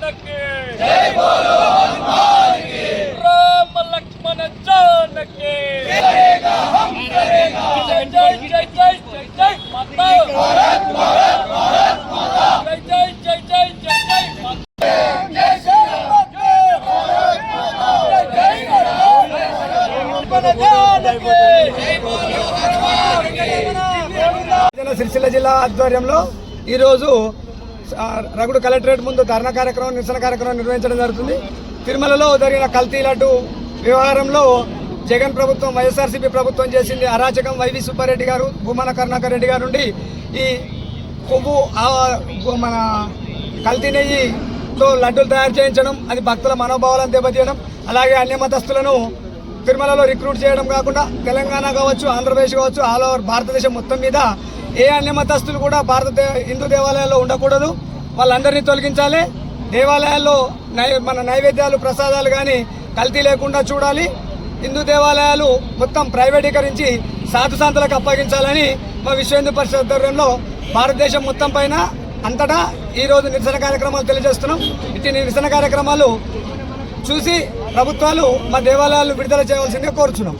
जानकी जय बोलो हनुमान की राम लक्ष्मण जानकी करेगा हम करेगा जय जय जय जय जय जय माता भारत भारत भारत माता जय जय जय जय जय जय माता जय श्री राम जय भारत माता जय जानकी जय बोलो हनुमान की సిరిసిల్ల జిల్లా ఆధ్వర్యంలో ఈరోజు రగుడు కలెక్టరేట్ ముందు ధర్నా కార్యక్రమం నిరసన కార్యక్రమం నిర్వహించడం జరుగుతుంది. తిరుమలలో జరిగిన కల్తీ లడ్డు వ్యవహారంలో జగన్ ప్రభుత్వం వైఎస్ఆర్సీపీ ప్రభుత్వం చేసింది అరాచకం. వైవి సుబ్బారెడ్డి గారు భూమన కరుణాకర్ రెడ్డి గారు నుండి ఈ కొవ్వు మన కల్తీ నెయ్యితో లడ్డూలు తయారు చేయించడం, అది భక్తుల మనోభావాలను దెబ్బతీయడం, అలాగే అన్య మతస్థులను తిరుమలలో రిక్రూట్ చేయడం కాకుండా తెలంగాణ కావచ్చు, ఆంధ్రప్రదేశ్ కావచ్చు, ఆల్ ఓవర్ భారతదేశం మొత్తం మీద ఏ అన్య మతస్థులు కూడా హిందూ దేవాలయాల్లో ఉండకూడదు. వాళ్ళందరినీ తొలగించాలి. దేవాలయాల్లో మన నైవేద్యాలు ప్రసాదాలు కానీ కల్తీ లేకుండా చూడాలి. హిందూ దేవాలయాలు మొత్తం ప్రైవేటీకరించి సాధుసంతలకు అప్పగించాలని మా విశ్వ హిందూ పరిషత్ ఆధ్వర్యంలో భారతదేశం మొత్తం పైన అంతటా ఈరోజు నిరసన కార్యక్రమాలు తెలియజేస్తున్నాం. ఇటు నిరసన కార్యక్రమాలు చూసి ప్రభుత్వాలు మా దేవాలయాలు విడుదల చేయవలసిందిగా కోరుచున్నాం.